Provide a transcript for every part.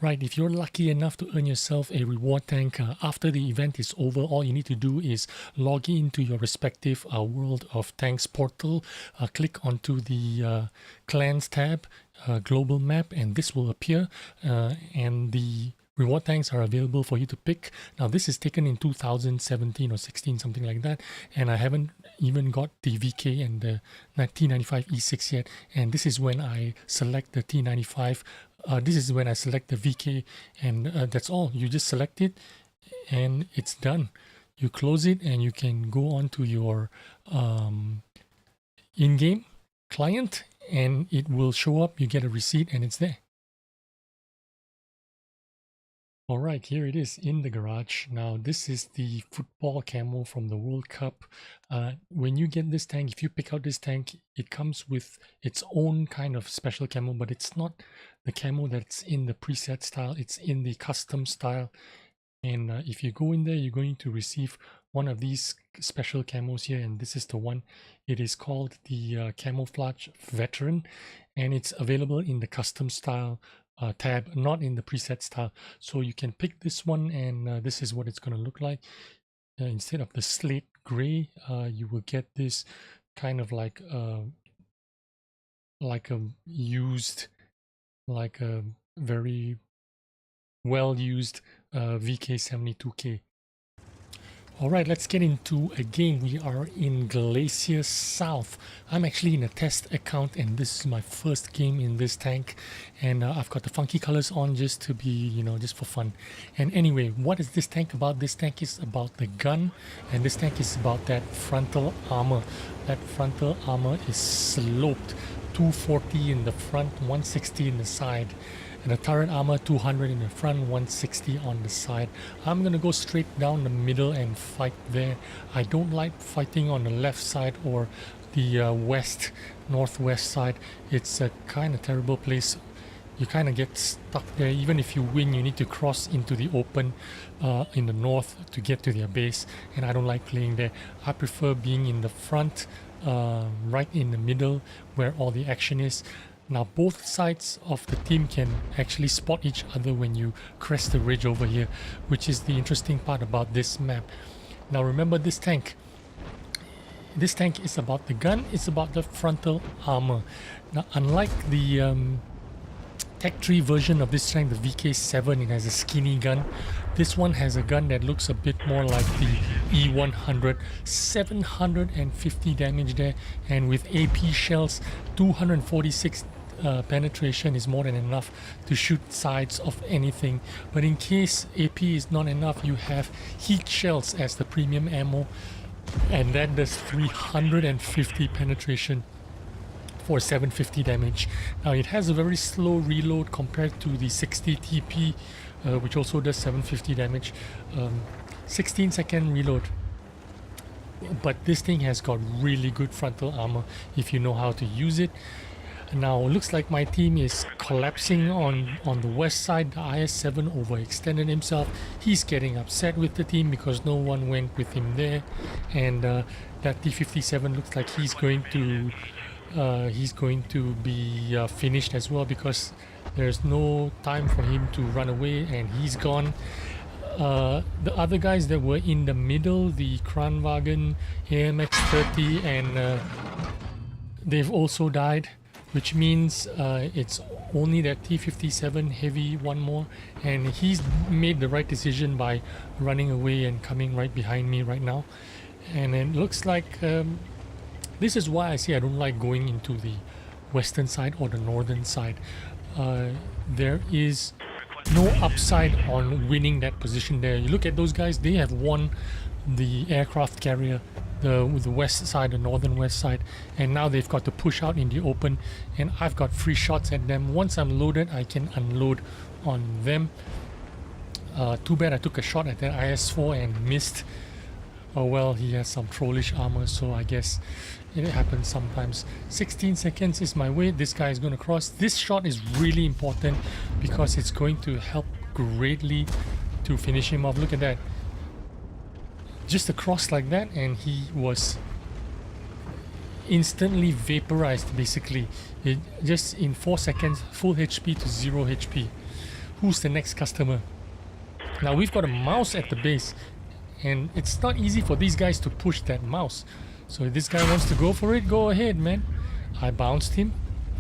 Right, if you're lucky enough to earn yourself a reward tank after the event is over, all you need to do is log into your respective World of Tanks portal, click onto the Clans tab, Global Map, and this will appear, and the reward tanks are available for you to pick. Now this is taken in 2017 or 16, something like that, and I haven't even got the VK and the T95 E6 yet, and this is when I select the T95. This is when I select the VK, and that's all. You just select it and it's done. You close it and you can go on to your in-game client and it will show up. You get a receipt and it's there. All right, here it is in the garage. Now, this is the football camo from the World Cup. When you get this tank, if you pick out this tank, it comes with its own kind of special camo, but it's not the camo that's in the preset style. It's in the custom style. And if you go in there, you're going to receive one of these special camos here, and this is the one. It is called the Camouflage Veteran, and it's available in the custom style tab, not in the preset style. So you can pick this one, and this is what it's going to look like. Instead of the slate gray, you will get this kind of like a used, like a very well used VK72K. Alright, let's get into a game. We are in Glacier South. I'm actually in a test account and this is my first game in this tank, and I've got the funky colors on just to be, you know, just for fun. And anyway, what is this tank about? This tank is about the gun, and this tank is about that frontal armor. That frontal armor is sloped, 240 in the front, 160 in the side. And the turret armor 200 in the front, 160 on the side. I'm gonna go straight down the middle and fight there. I don't like fighting on the left side or the northwest side. It's a kind of terrible place. You kind of get stuck there. Even if you win, you need to cross into the open in the north to get to their base, and I don't like playing there. I prefer being in the front, right in the middle where all the action is. Now both sides of the team can actually spot each other when you crest the ridge over here, which is the interesting part about this map. Now remember, this tank is about the gun, it's about the frontal armor. Now unlike the Tech 3 version of this tank, the VK7, it has a skinny gun. This one has a gun that looks a bit more like the E100, 750 damage there, and with AP shells, 246 penetration is more than enough to shoot sides of anything. But in case AP is not enough, you have heat shells as the premium ammo, and that does 350 penetration for 750 damage. Now it has a very slow reload compared to the 60 TP, which also does 750 damage, 16-second reload. But this thing has got really good frontal armor if you know how to use it. Now it looks like my team is collapsing on the west side. The IS-7 overextended himself. He's getting upset with the team because no one went with him there, and that T-57 looks like he's going to be finished as well, because there's no time for him to run away and he's gone. The other guys that were in the middle, the Kranwagen, AMX-30, and they've also died, which means it's only that T-57 heavy, one more, and he's made the right decision by running away and coming right behind me right now. And it looks like this is why I say I don't like going into the western side or the northern side. There is no upside on winning that position there. You look at those guys, they have won the aircraft carrier, the west side, the northern west side, and now they've got to push out in the open, and I've got free shots at them. Once I'm loaded, I can unload on them. Too bad I took a shot at that IS-4 and missed. Oh well, he has some trollish armor, so I guess it happens sometimes. 16 seconds is my wait. This guy is going to cross. This shot is really important because it's going to help greatly to finish him off. Look at that. Just a cross like that, and he was instantly vaporized basically. It just in 4 seconds, full HP to 0 HP. who's the next customer. Now we've got a mouse at the base, and it's not easy for these guys to push that mouse. So if this guy wants to go for it, go ahead, man. I bounced him.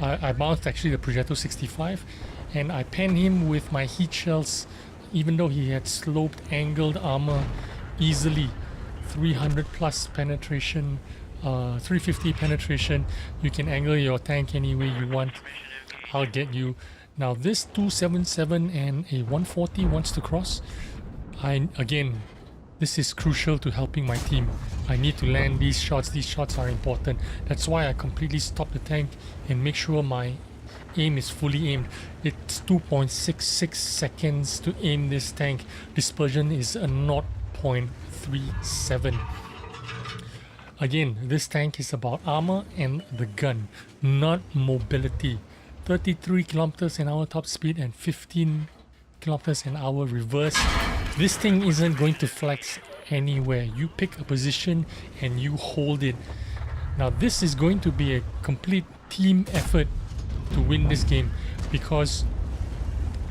I bounced actually the Progetto 65, and I penned him with my heat shells, even though he had sloped angled armor easily. 300 plus penetration, 350 penetration. You can angle your tank any way you want. I'll get you. Now this 277 and a 140 wants to cross. Again, this is crucial to helping my team. I need to land these shots. These shots are important. That's why I completely stop the tank and make sure my aim is fully aimed. It's 2.66 seconds to aim this tank. Dispersion is a 0.37. Again, this tank is about armor and the gun, not mobility. 33 kilometers an hour top speed and 15 kilometers an hour reverse. This thing isn't going to flex anywhere. You pick a position and you hold it. Now this is going to be a complete team effort to win this game, because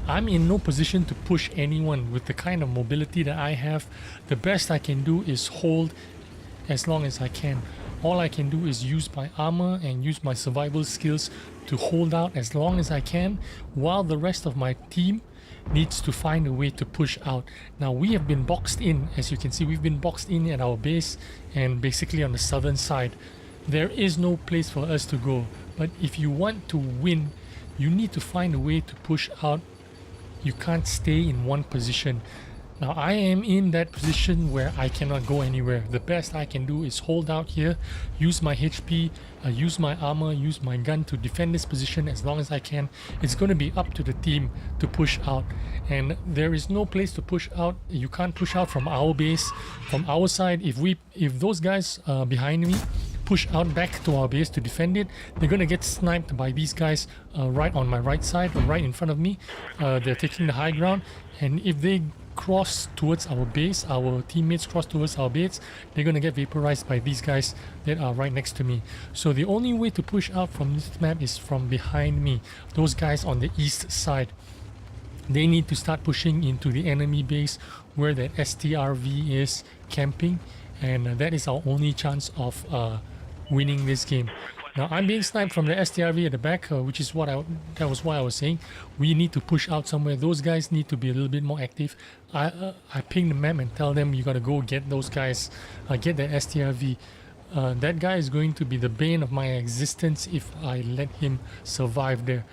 I'm in no position to push anyone with the kind of mobility that I have. The best I can do is hold as long as I can. All I can do is use my armor and use my survival skills to hold out as long as I can, while the rest of my team needs to find a way to push out. Now we have been boxed in. As you can see, we've been boxed in at our base and basically on the southern side. There is no place for us to go. But if you want to win, you need to find a way to push out. You can't stay in one position. Now I am in that position where I cannot go anywhere. The best I can do is hold out here, use my HP, use my armor, use my gun to defend this position as long as I can. It's going to be up to the team to push out, and there is no place to push out. You can't push out from our base, from our side. If those guys behind me push out back to our base to defend it, they're going to get sniped by these guys right on my right side, right in front of me. They're taking the high ground, and if they cross towards our base, our teammates cross towards our base, they're going to get vaporized by these guys that are right next to me. So the only way to push out from this map is from behind me. Those guys on the east side, they need to start pushing into the enemy base where that STRV is camping, and that is our only chance of winning this game. Now I'm being sniped from the STRV at the back, which is that was why I was saying we need to push out somewhere. Those guys need to be a little bit more active. I ping the map and tell them you gotta go get those guys, get that STRV. That guy is going to be the bane of my existence if I let him survive there.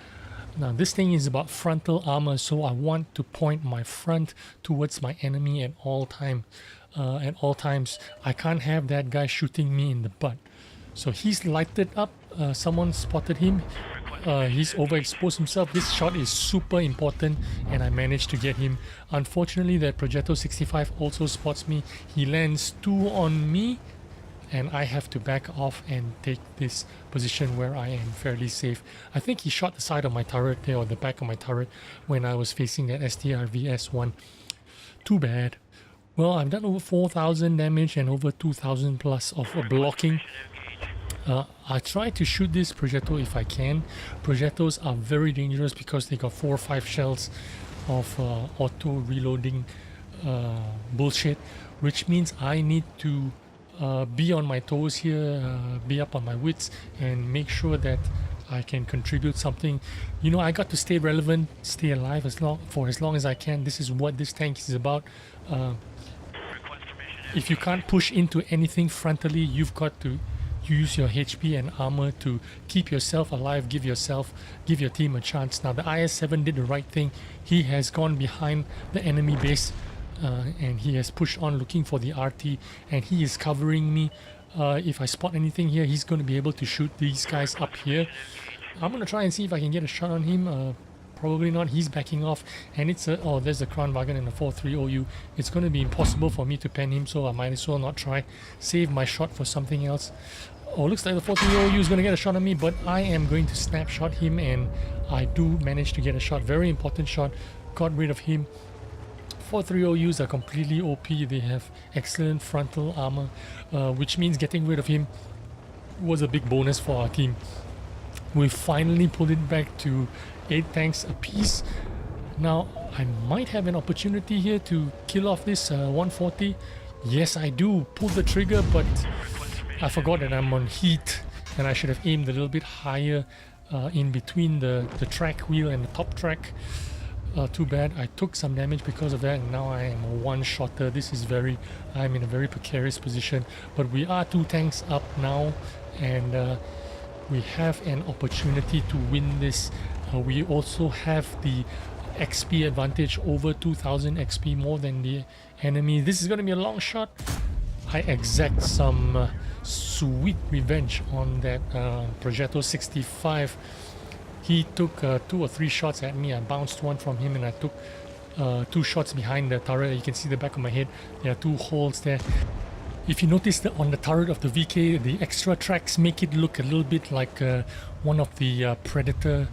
Now this thing is about frontal armor, so I want to point my front towards my enemy at all times. I can't have that guy shooting me in the butt. So he's lighted up. Someone spotted him. He's overexposed himself. This shot is super important, and I managed to get him. Unfortunately, that Progetto 65 also spots me. He lands 2 on me, and I have to back off and take this position where I am fairly safe. I think he shot the side of my turret there, or the back of my turret, when I was facing that STRV S1. Too bad. Well, I've done over 4,000 damage and over 2,000 plus of blocking. I try to shoot this Progetto if I can. Progettos are very dangerous because they got 4 or 5 shells of auto reloading bullshit, which means I need to be on my toes here, be up on my wits, and make sure that I can contribute something. You know, I got to stay relevant, stay alive for as long as I can. This is what this tank is about. If you can't push into anything frontally, you've got to use your HP and armor to keep yourself alive, give your team a chance. Now the IS-7 did the right thing. He has gone behind the enemy base and he has pushed on looking for the RT, and he is covering me. If I spot anything here, he's going to be able to shoot these guys up here. I'm going to try and see if I can get a shot on him. Probably not. He's backing off, and it's there's the Crown Wagon and the 4-3 OU. It's going to be impossible for me to pen him, so I might as well not try. Save my shot for something else. Oh, looks like the 4-3 OU is going to get a shot on me, but I am going to snapshot him, and I do manage to get a shot. Very important shot. Got rid of him. 4-3 OUs are completely OP. They have excellent frontal armor, which means getting rid of him was a big bonus for our team. We finally pulled it back to 8 tanks apiece. Now, I might have an opportunity here to kill off this 140. Yes, I do. Pull the trigger, but I forgot that I'm on heat and I should have aimed a little bit higher in between the track wheel and the top track. Too bad. I took some damage because of that, and now I am a one-shotter. I'm in a very precarious position, but we are 2 tanks up now, and we have an opportunity to win this. We also have the XP advantage, over 2000 XP more than the enemy. This is going to be a long shot. I exact some sweet revenge on that Progetto 65. He took 2 or 3 shots at me. I bounced one from him and I took 2 shots behind the turret. You can see the back of my head. There are 2 holes there. If you notice that on the turret of the VK, the extra tracks make it look a little bit like one of the Predator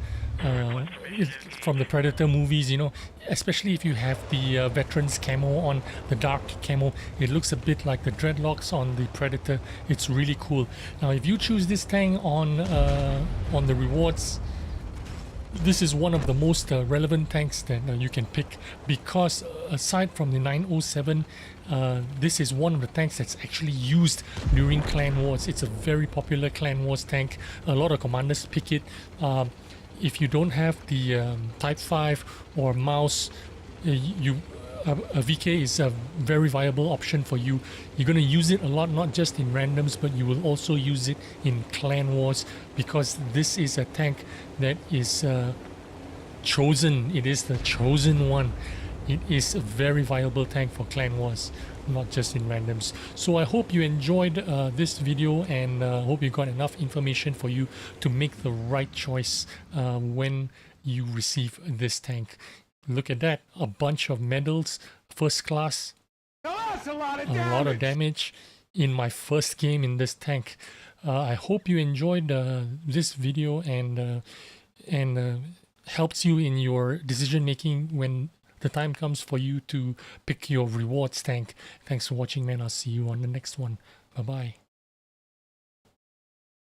from the Predator movies, you know, especially if you have the veterans camo on, the dark camo. It looks a bit like the dreadlocks on the Predator. It's really cool. Now if you choose this tank on the rewards, this is one of the most relevant tanks that you can pick, because aside from the 907, this is one of the tanks that's actually used during clan wars. It's a very popular clan wars tank. A lot of commanders pick it. If you don't have the Type 5 or mouse, a VK is a very viable option for you. You're going to use it a lot, not just in randoms, but you will also use it in clan wars, because this is a tank that is chosen. It is the chosen one. It is a very viable tank for clan wars, not just in randoms. So I hope you enjoyed this video, and hope you got enough information for you to make the right choice when you receive this tank. Look at that, a bunch of medals, first class, a lot of damage in my first game in this tank. I hope you enjoyed this video and helps you in your decision making when the time comes for you to pick your rewards tank. Thanks for watching, man. I'll see you on the next one. Bye bye.